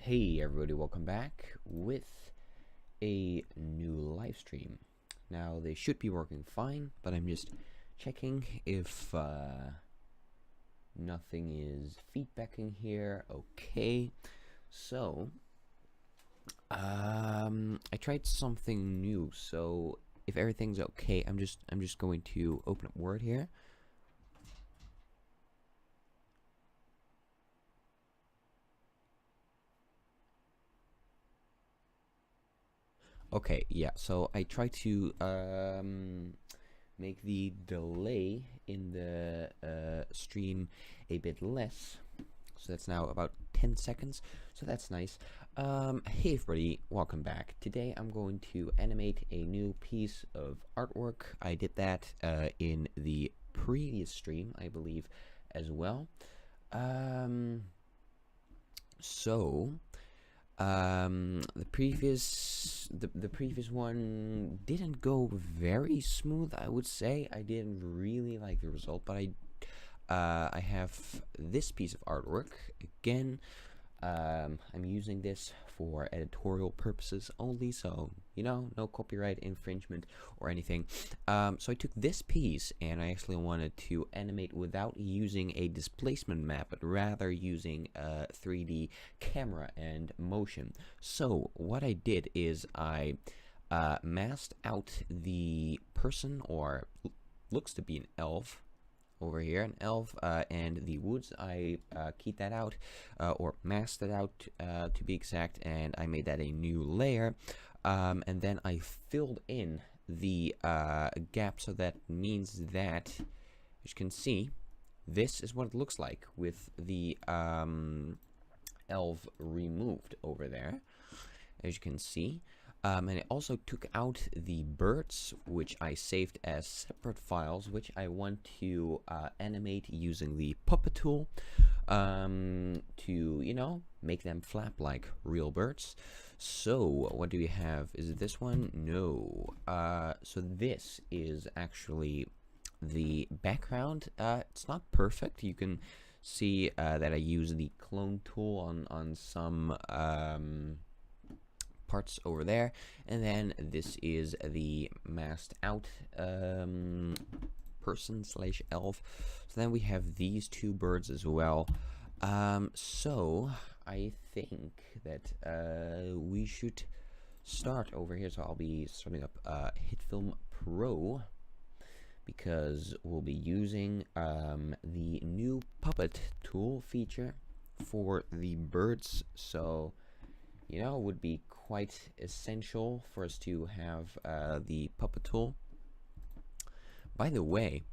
Hey everybody, welcome back with a new live stream. Now they should be working fine, but I'm just checking if nothing is feedbacking here. Okay, so I tried something new. So if everything's okay, I'm just going to open up Word here. Okay, yeah, so I try to make the delay in the stream a bit less. So that's now about 10 seconds, so that's nice. Hey everybody, welcome back. Today I'm going to animate a new piece of artwork. I did that in the previous stream, I believe, as well. The previous one didn't go very smooth, I would say. I didn't really like the result, but I have this piece of artwork again. I'm using this for editorial purposes only, so no copyright infringement or anything. So I took this piece and I actually wanted to animate without using a displacement map, but rather using a 3D camera and motion. So what I did is I masked out the person, or looks to be an elf over here, an elf, and the woods. I keyed that out, or masked it out to be exact, and I made that a new layer, and then I filled in the gap, so that means that, as you can see, this is what it looks like with the elf removed over there, as you can see. And I also took out the birds, which I saved as separate files, which I want to animate using the puppet tool to, make them flap like real birds. So what do we have? Is it this one? No. So this is actually the background. It's not perfect. You can see that I use the clone tool on some parts over there, and then this is the masked out person / elf. So then we have these two birds as well. So I think that we should start over here. So I'll be starting up HitFilm Pro, because we'll be using the new puppet tool feature for the birds. So it would be quite essential for us to have the puppet tool. By the way,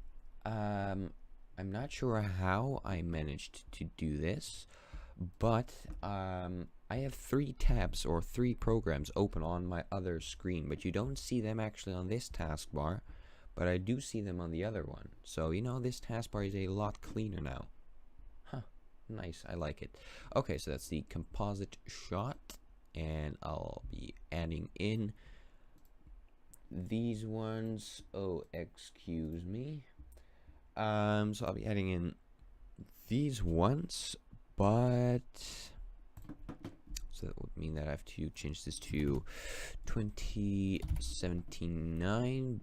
I'm not sure how I managed to do this, but I have 3 tabs or 3 programs open on my other screen, but you don't see them actually on this taskbar, but I do see them on the other one. So this taskbar is a lot cleaner now. Nice, I like it. Okay, so that's the composite shot, and I'll be adding in these ones. Oh, excuse me. So I'll be adding in these ones, but so that would mean that I have to change this to 2079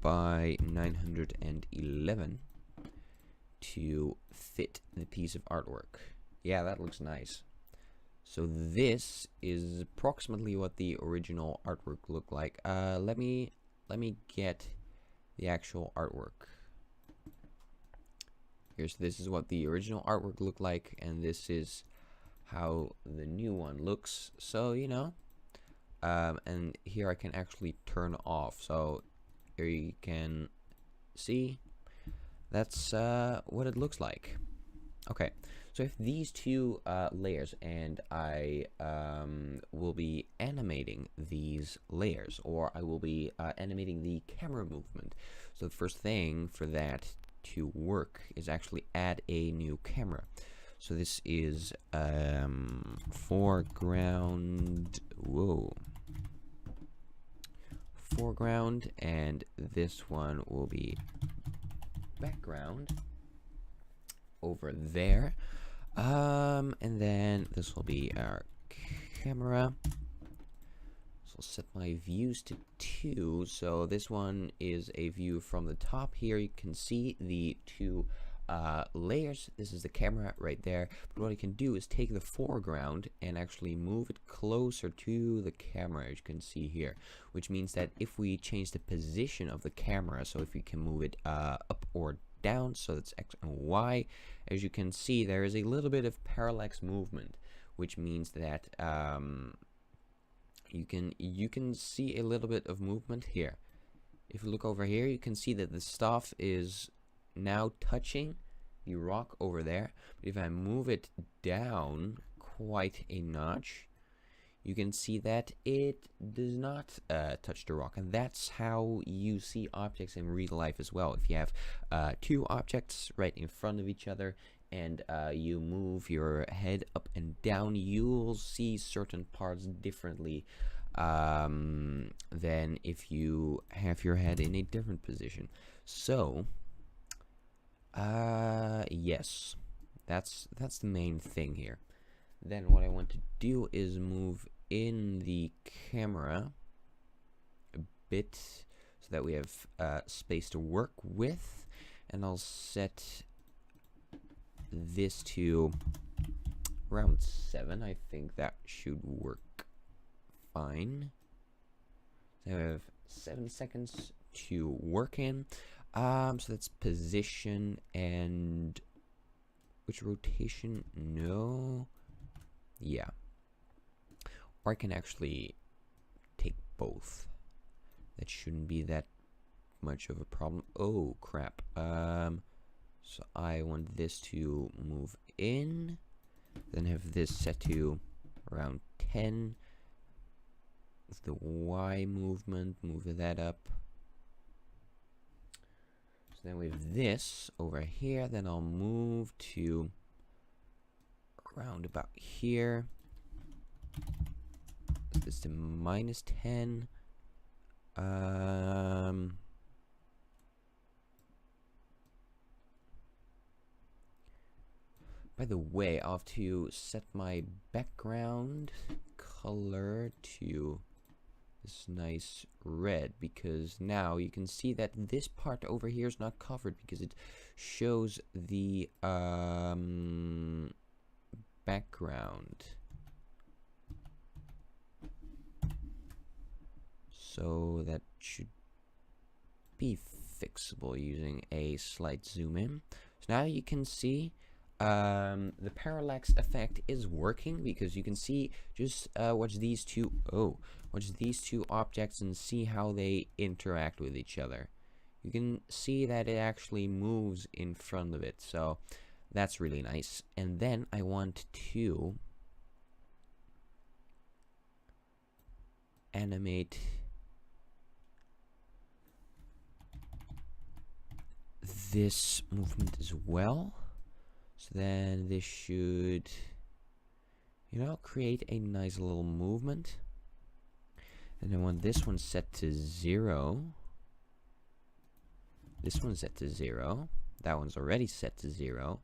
by 911 to fit the piece of artwork. Yeah, that looks nice. So this is approximately what the original artwork looked like. Let me get the actual artwork. This is what the original artwork looked like, and this is how the new one looks. So and here I can actually turn off. So here you can see that's what it looks like. Okay, so if these two layers, and I will be animating these layers, or I will be animating the camera movement. So the first thing for that to work is actually add a new camera. So this is foreground, and this one will be background over there. And then this will be our camera. So I'll set my views to 2. So this one is a view from the top. Here you can see the 2 layers. This is the camera right there. But what I can do is take the foreground and actually move it closer to the camera, as you can see here, which means that if we change the position of the camera, so if we can move it up or down, so that's X and Y, as you can see there is a little bit of parallax movement, which means that you can see a little bit of movement here. If you look over here, you can see that the stuff is now touching the rock over there. But if I move it down quite a notch, you can see that it does not touch the rock. And that's how you see objects in real life as well. If you have 2 objects right in front of each other and you move your head up and down, you'll see certain parts differently than if you have your head in a different position. So yes, that's the main thing here. Then what I want to do is move in the camera a bit so that we have space to work with, and I'll set this to around 7. I think that should work fine. So I have 7 seconds to work in. So that's position and which rotation? No. Yeah. Or I can actually take both. That shouldn't be that much of a problem. Oh crap. So I want this to move in, then have this set to around 10. With the Y movement, move that up. So then we have this over here, then I'll move to around about here. This to -10. By the way, I'll have to set my background color to this nice red, because now you can see that this part over here is not covered because it shows the background. So that should be fixable using a slight zoom in. So now you can see the parallax effect is working, because you can see just watch these two objects and see how they interact with each other. You can see that it actually moves in front of it, so that's really nice. And then I want to animate this movement as well. So then this should, create a nice little movement. And I want this one set to 0. This one's set to 0. That one's already set to 0.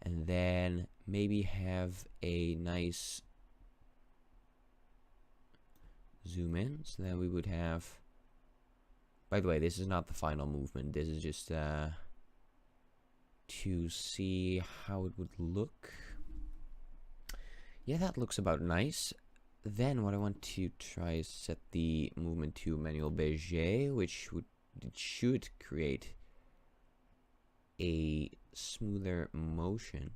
And then maybe have a nice zoom in. So then we would have, by the way, this is not the final movement. This is just to see how it would look. Yeah, that looks about nice. Then what I want to try is set the movement to manual Bezier, which should create a smoother motion.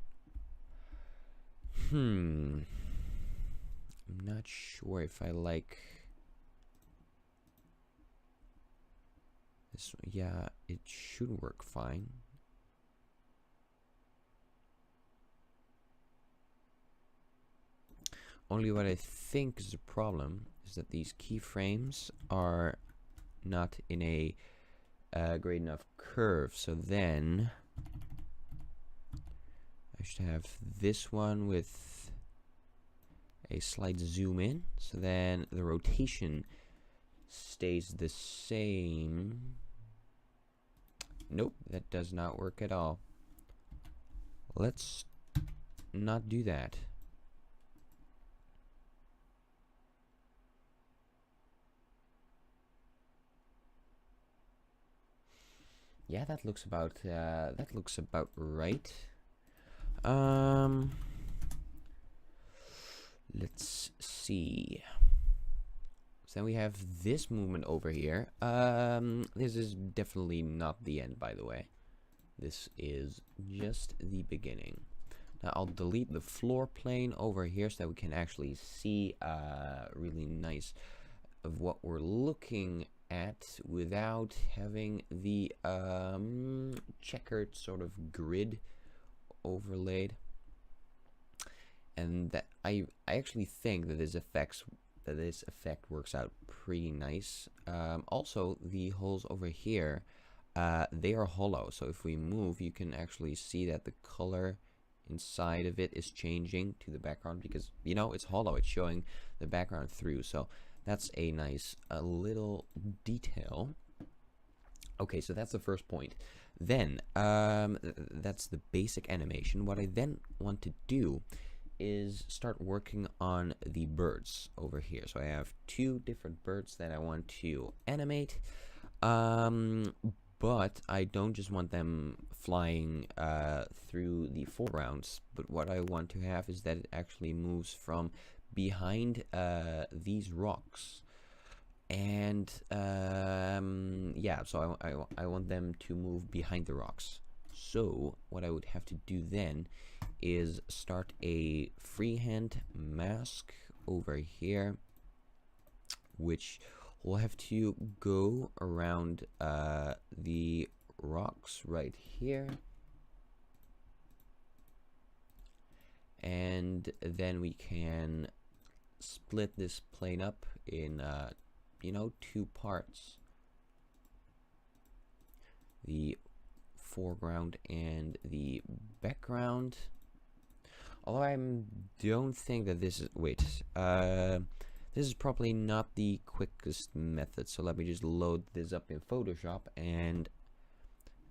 I'm not sure if I like this. Yeah, it should work fine. Only what I think is the problem is that these keyframes are not in a great enough curve. So then I should have this one with a slight zoom in. So then the rotation stays the same. Nope, that does not work at all. Let's not do that. Yeah, that looks about right. Um, let's see. So then we have this movement over here. This is definitely not the end, by the way. This is just the beginning. Now I'll delete the floor plane over here so that we can actually see really nice of what we're looking at without having the checkered sort of grid overlaid. And that I actually think that this effect works out pretty nice. Also, the holes over here, they are hollow, so if we move, you can actually see that the color inside of it is changing to the background because, you know, it's hollow. It's showing the background through, so that's a nice little detail. Okay, so that's the first point. Then, that's the basic animation. What I then want to do is start working on the birds over here. So I have two different birds that I want to animate, but I don't just want them flying through the foregrounds, but what I want to have is that it actually moves from behind these rocks. And yeah, so I want them to move behind the rocks. So what I would have to do then is start a freehand mask over here, which will have to go around the rocks right here. And then we can split this plane up in, you know, two parts. The foreground and the background. Although I don't think that this is, wait, this is probably not the quickest method, so let me just load this up in Photoshop, and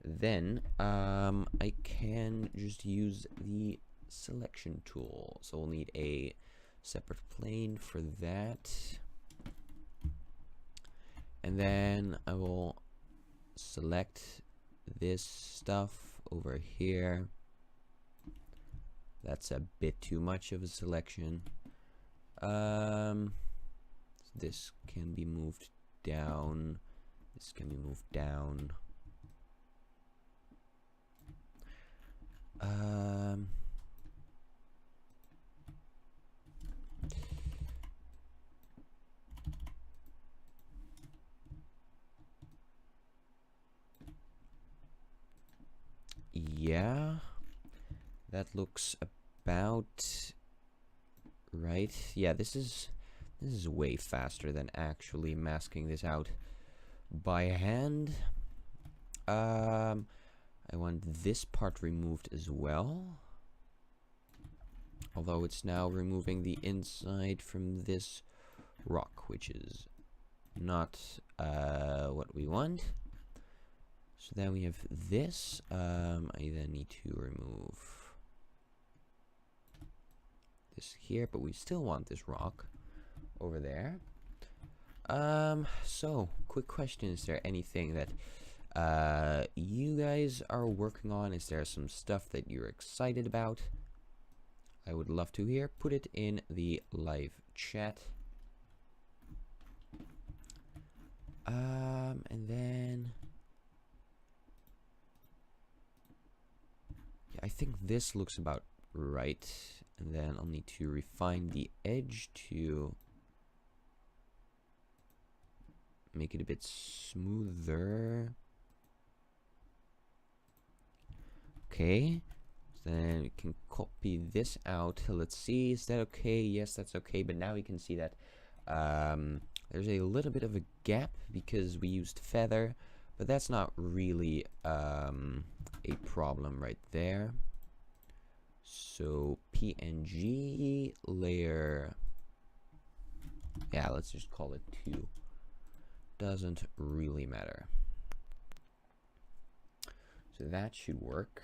then I can just use the selection tool. So we'll need a separate plane for that, and then I will select this stuff over here. That's a bit too much of a selection. This can be moved down. This can be moved down. Yeah, that looks about right. Yeah, this is way faster than actually masking this out by hand. I want this part removed as well, although it's now removing the inside from this rock, which is not what we want. So then we have this. I then need to remove this here, but we still want this rock over there. So quick question: is there anything that you guys are working on? Is there some stuff that you're excited about? I would love to hear. Put it in the live chat. And then yeah, I think this looks about right. And then I'll need to refine the edge to make it a bit smoother. Okay, so then we can copy this out. Let's see, is that okay? Yes, that's okay. But now we can see that there's a little bit of a gap because we used feather, but that's not really a problem right there. So PNG layer, yeah, let's just call it 2. Doesn't really matter. So that should work.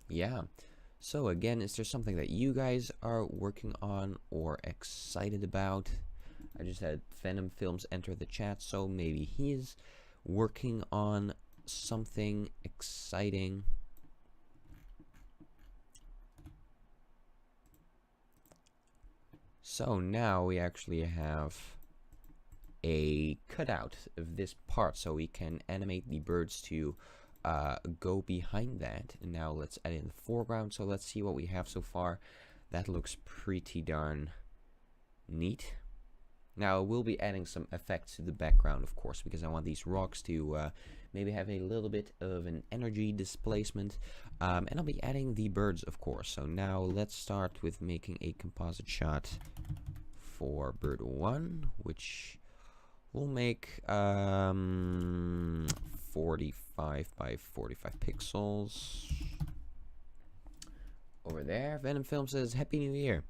Yeah. So again, is there something that you guys are working on or excited about? I just had Venom Films enter the chat, so maybe he is working on something exciting. So now we actually have a cutout of this part, so we can animate the birds to go behind that. And now let's add in the foreground. So let's see what we have so far. That looks pretty darn neat. Now we'll be adding some effects to the background, of course, because I want these rocks to maybe have a little bit of an energy displacement. And I'll be adding the birds, of course. So now let's start with making a composite shot for bird 1, which will make 45 by 45 pixels. Over there, Venom Film says, Happy New Year.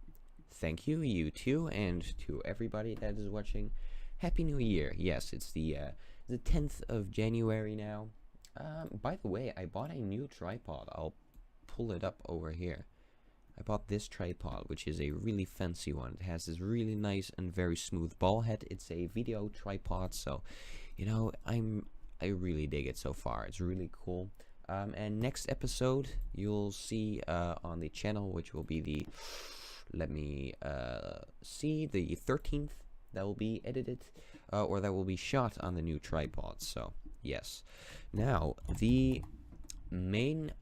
Thank you, you too, and to everybody that is watching, Happy New Year. Yes, it's the 10th of January now. By the way, I bought a new tripod. I'll pull it up over here. I bought this tripod, which is a really fancy one. It has this really nice and very smooth ball head. It's a video tripod, so, you know, I really dig it so far. It's really cool. And next episode, you'll see on the channel, which will be the, let me see, the 13th, that will be edited, or that will be shot on the new tripod. So, yes. Now, the main,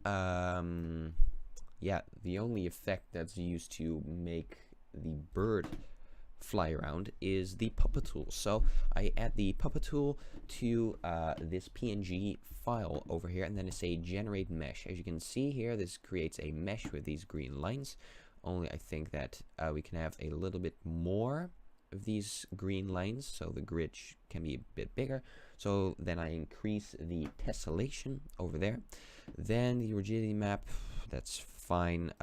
yeah, the only effect that's used to make the bird fly around is the puppet tool. So I add the puppet tool to this PNG file over here, and then I say generate mesh. As you can see here, this creates a mesh with these green lines. Only I think that we can have a little bit more of these green lines, so the grid can be a bit bigger. So then I increase the tessellation over there. Then the rigidity map, that's fine.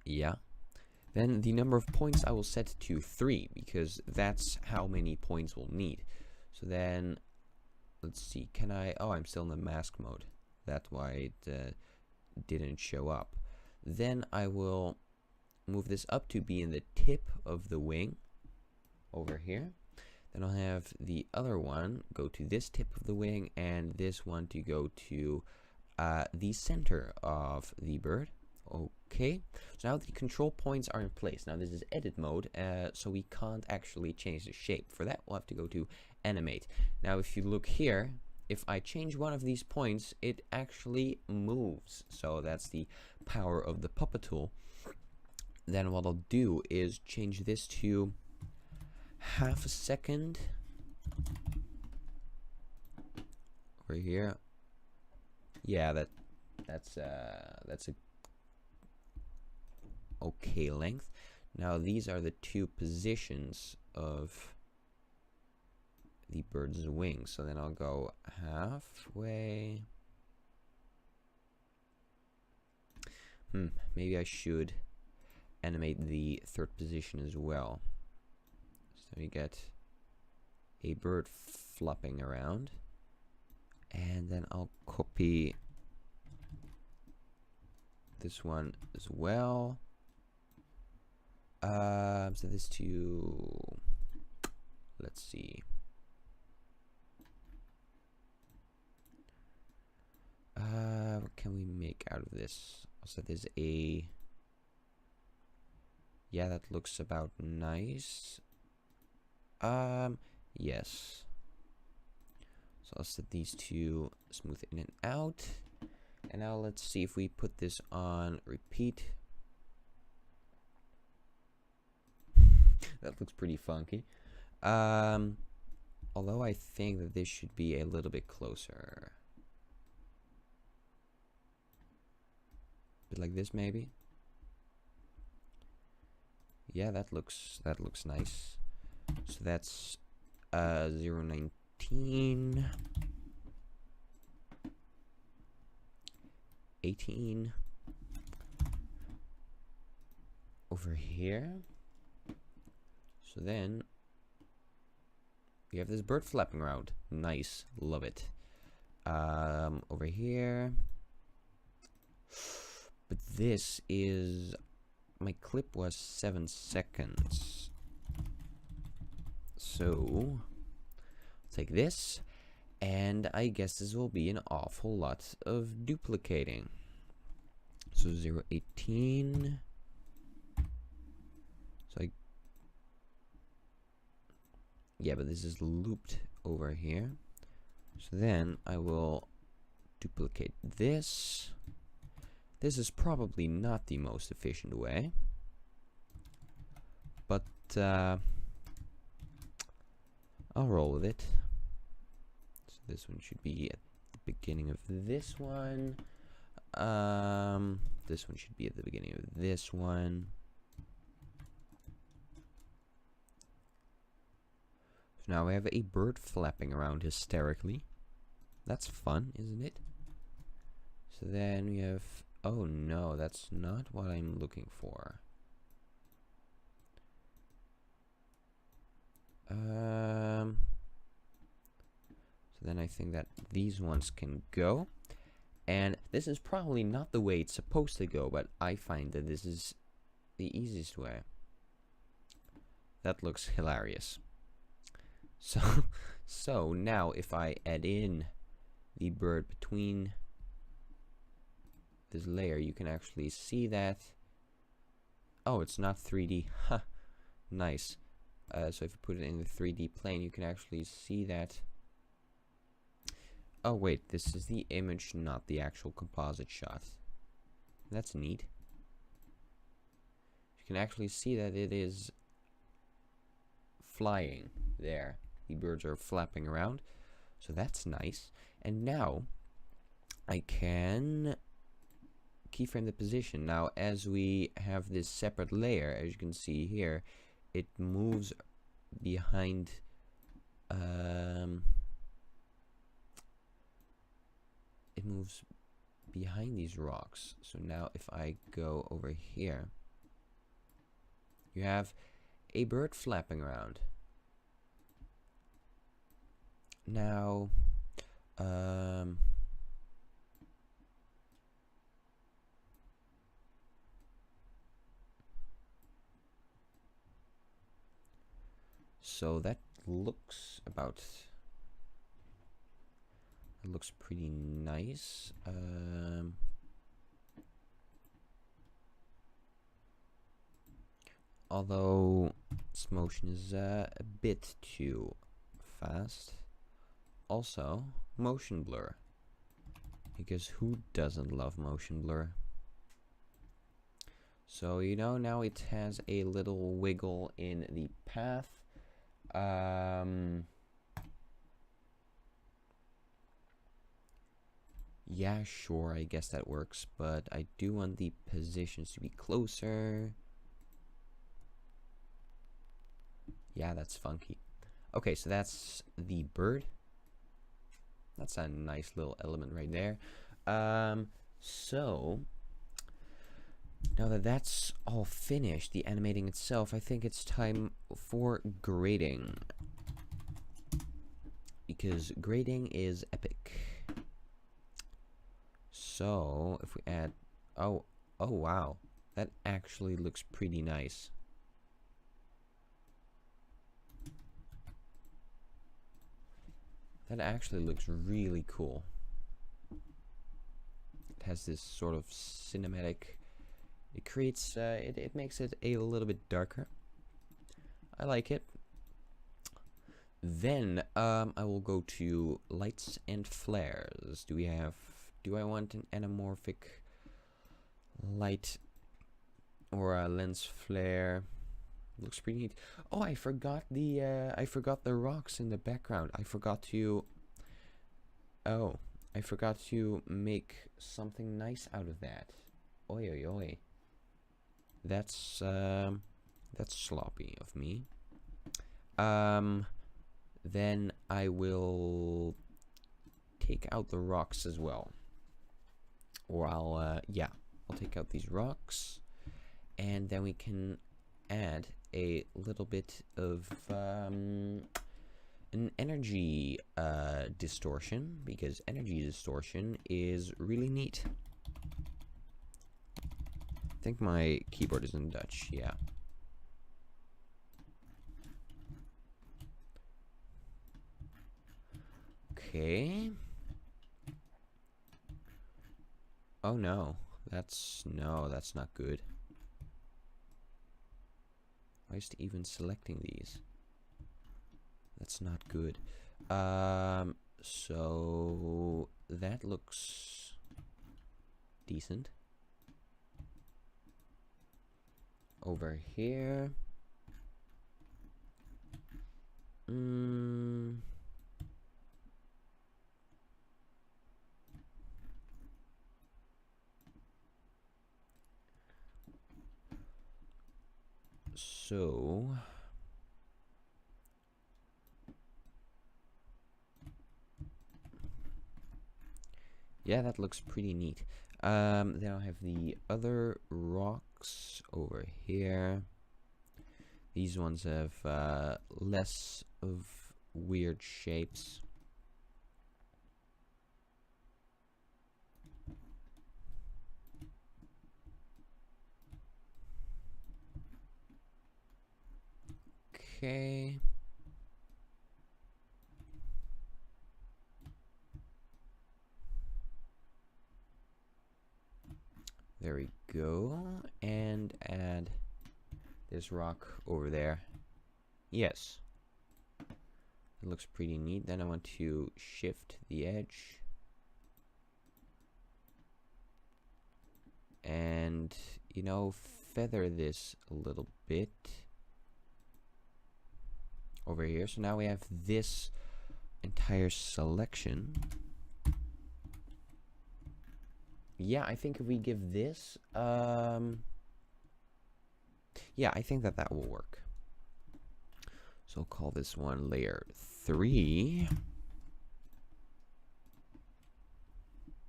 Yeah. Then the number of points I will set to 3, because that's how many points we'll need. So then, let's see, can I, oh, I'm still in the mask mode. That's why it didn't show up. Then I will move this up to be in the tip of the wing over here. Then I'll have the other one go to this tip of the wing, and this one to go to the center of the bird. Okay, so now the control points are in place. Now this is edit mode, so we can't actually change the shape. For that, we'll have to go to animate. Now if you look here, if I change one of these points, it actually moves. So that's the power of the puppet tool. Then what I'll do is change this to half a second over here. Yeah, that's a okay length. Now these are the two positions of the bird's wings. So then I'll go halfway. Maybe I should animate the third position as well. So we get a bird flopping around, and then I'll copy this one as well. So this to, let's see. What can we make out of this? Also, there's a, yeah, that looks about nice. Yes. So I'll set these two smooth in and out. And now let's see if we put this on repeat. That looks pretty funky. Although I think that this should be a little bit closer. Bit like this maybe. Yeah, that looks nice. So that's 019, 18 over here. So then we have this bird flapping around. Nice, love it. Over here. But this is, my clip was 7 seconds. So, take this, and I guess this will be an awful lot of duplicating. So 0.18. So yeah, but this is looped over here. So then I will duplicate this. This is probably not the most efficient way, but I'll roll with it. So this one should be at the beginning of this one. This one should be at the beginning of this one. So now we have a bird flapping around hysterically. That's fun, isn't it? So then we have... Oh no, that's not what I'm looking for. So then I think that these ones can go. And this is probably not the way it's supposed to go, but I find that this is the easiest way. That looks hilarious. So now if I add in the bird between this layer, you can actually see that. Oh, it's not 3D. Ha, nice. So if you put it in the 3D plane, you can actually see that. Oh wait, this is the image, not the actual composite shot. That's neat. You can actually see that it is flying there. The birds are flapping around, so that's nice. And now I can keyframe the position. Now as we have this separate layer, as you can see here, it moves behind it moves behind these rocks. So now if I go over here, you have a bird flapping around. Now so that looks about... It looks pretty nice. Although its motion is a bit too fast. Also, motion blur. Because who doesn't love motion blur? So, you know, now it has a little wiggle in the path. Yeah, sure, I guess that works, but I do want the positions to be closer. Yeah, that's funky. Okay, so that's the bird. That's a nice little element right there. So now that that's all finished, the animating itself, I think it's time for grading. Because grading is epic. So if we add... Oh wow. That actually looks pretty nice. That actually looks really cool. It has this sort of cinematic... It creates... it makes it a little bit darker. I like it. Then I will go to lights and flares. Do I want an anamorphic light or a lens flare? Looks pretty neat. Oh, I forgot the rocks in the background. I forgot to make something nice out of that. Oi oi oi. That's sloppy of me. Then I will take out the rocks as well. Or I'll take out these rocks, and then we can add a little bit of an energy distortion, because energy distortion is really neat. I think my keyboard is in Dutch, yeah. Okay. Oh no. That's not good. Why is it even selecting these? That's not good. So that looks decent. Over here. So yeah, that looks pretty neat. Then I'll have the other rocks over here. These ones have less of weird shapes. Okay. There we go. And add this rock over there. Yes. It looks pretty neat. Then I want to shift the edge. And, you know, feather this a little bit over here. So now we have this entire selection. Yeah, I think if we give this, yeah, I think that will work. So I'll call this one layer 3.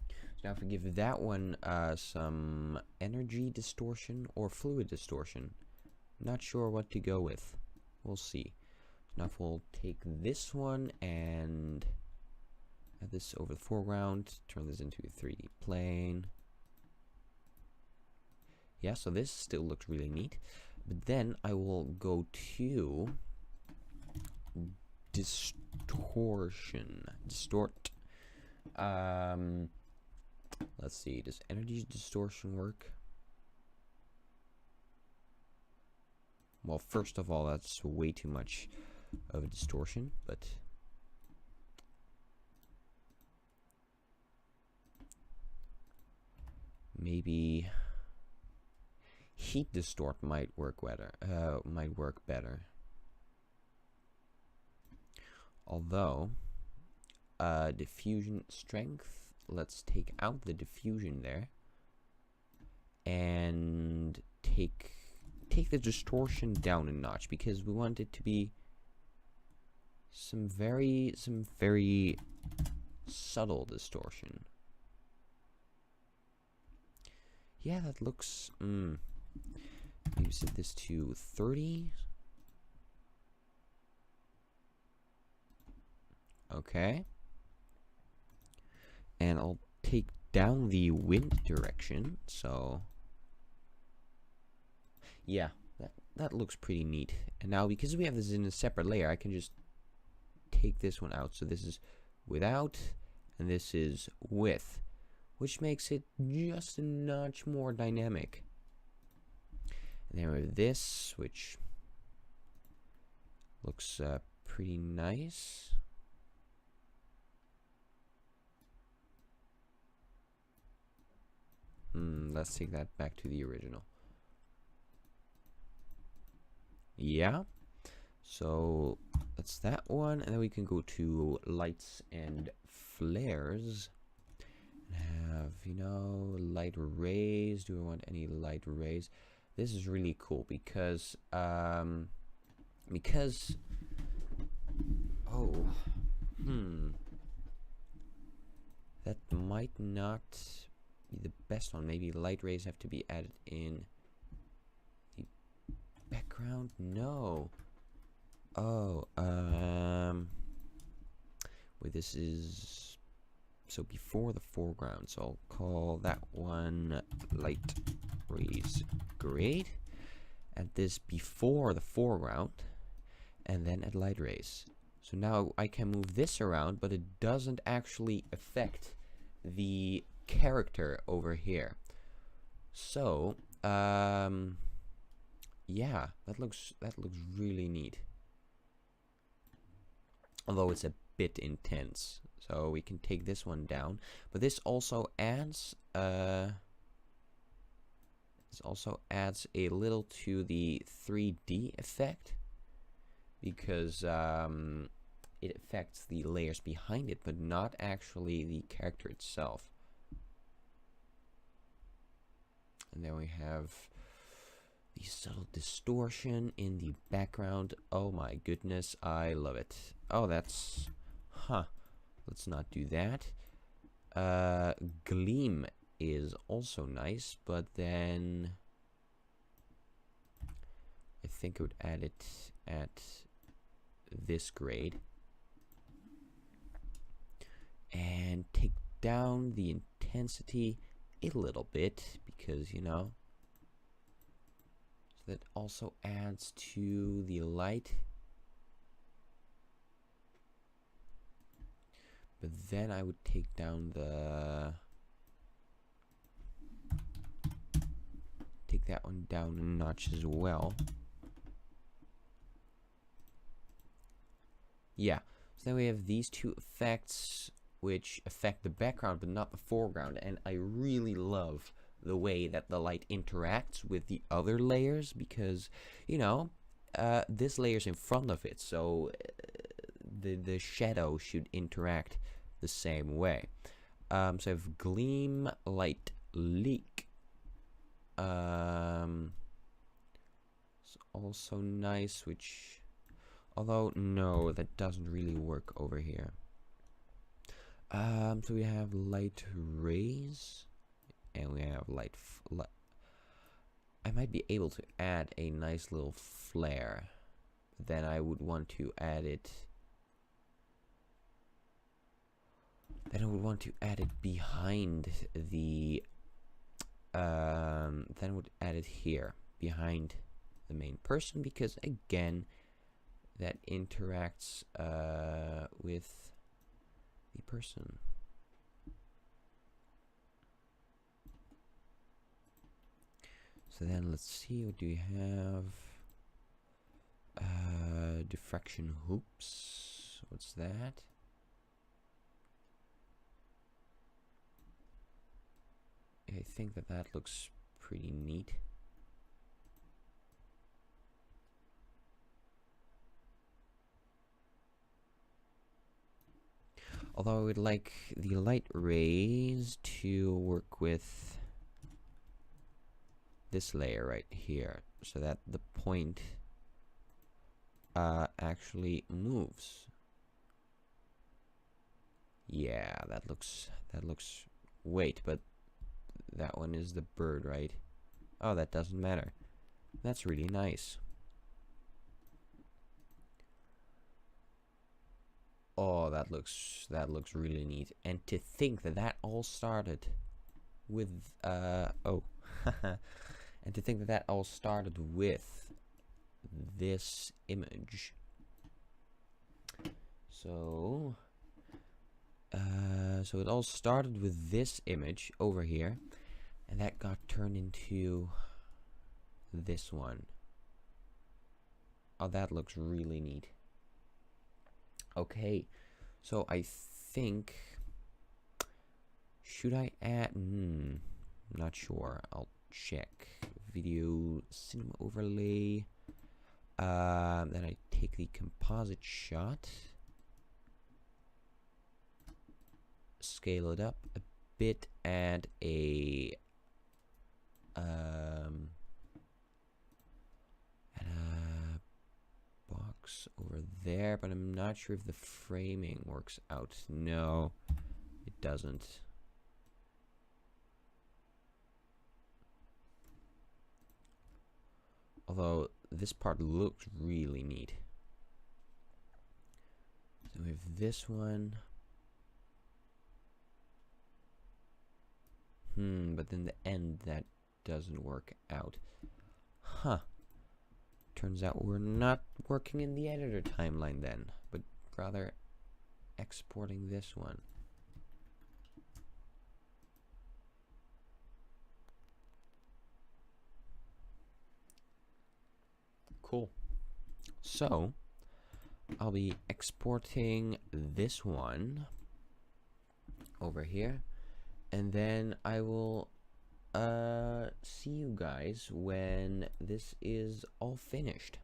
So now if we give that one some energy distortion or fluid distortion, not sure what to go with. We'll see. Now if we'll take this one and add this over the foreground, turn this into a 3D plane. Yeah, so this still looks really neat. But then I will go to distortion. Distort. Let's see, does energy distortion work? Well, first of all, that's way too much of a distortion, but maybe heat distort might work better. Although diffusion strength, let's take out the diffusion there and take the distortion down a notch, because we want it to be some very subtle distortion. Yeah, that looks maybe set this to 30. Okay. And I'll take down the wind direction, so yeah, that looks pretty neat. And now because we have this in a separate layer, I can just take this one out. So this is without and this is with, which makes it just a notch more dynamic. And then we have this, which looks pretty nice. Let's take that back to the original. Yeah. So that's that one, and then we can go to lights and flares. And have, you know, light rays. Do I want any light rays? This is really cool because that might not be the best one. Maybe light rays have to be added in the background. No. Oh, wait, this is so before the foreground, so I'll call that one light rays grade. Add this before the foreground, and then add light rays. So now I can move this around, but it doesn't actually affect the character over here. So, yeah, that looks really neat. Although it's a bit intense. So we can take this one down, but this also adds a little to the 3D effect, because it affects the layers behind it, but not actually the character itself. And then we have the subtle distortion in the background. Oh my goodness, I love it. Oh, that's... let's not do that. Gleam is also nice, but then I think I would add it at this grade. And take down the intensity a little bit, because, you know, so that also adds to the light. But then I would take down take that one down a notch as well. Yeah, so then we have these two effects which affect the background but not the foreground, and I really love the way that the light interacts with the other layers, because, you know, this layer's in front of it, so the shadow should interact the same way. So I have gleam, light, leak. It's also nice, which, although no, that doesn't really work over here. So we have light rays, and we have light. I might be able to add a nice little flare. Then I would want to add it. Then I would want to add it behind the. Then I would add it here behind the main person, because again, that interacts with the person. So then let's see, what do we have? Diffraction hoops. What's that? I think that looks pretty neat. Although I would like the light rays to work with this layer right here, so that the point actually moves. Yeah, that looks. Wait, but that one is the bird, right? Oh, that doesn't matter. That's really nice. Oh, that looks really neat. And to think that all started with oh, and to think that all started with this image. So so it all started with this image over here, and that got turned into this one. Oh, that looks really neat. Okay, so I think, should I add? Not sure. I'll check. Video cinema overlay. Then I take the composite shot, scale it up a bit, add a box over there, but I'm not sure if the framing works out. No, it doesn't. Although this part looks really neat. So we have this one. But then the end, that doesn't work out. Huh. Turns out we're not working in the editor timeline then. But rather exporting this one. Cool. So I'll be exporting this one over here, and then I will see you guys when this is all finished.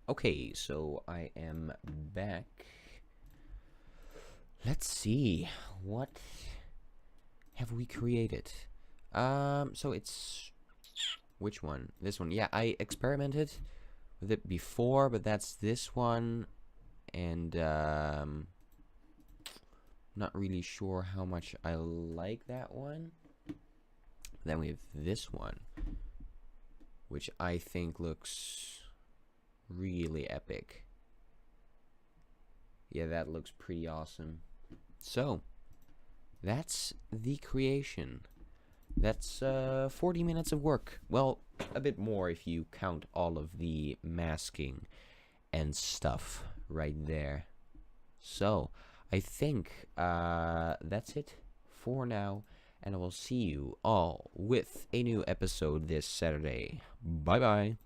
Okay, so I am back. Let's see, what have we created? So it's, which one? This one. Yeah, I experimented with it before, but that's this one, and not really sure how much I like that one. Then we have this one, which I think looks really epic. Yeah, that looks pretty awesome. So that's the creation. That's 40 minutes of work. Well, a bit more if you count all of the masking and stuff right there. So I think that's it for now, and I will see you all with a new episode this Saturday. Bye bye.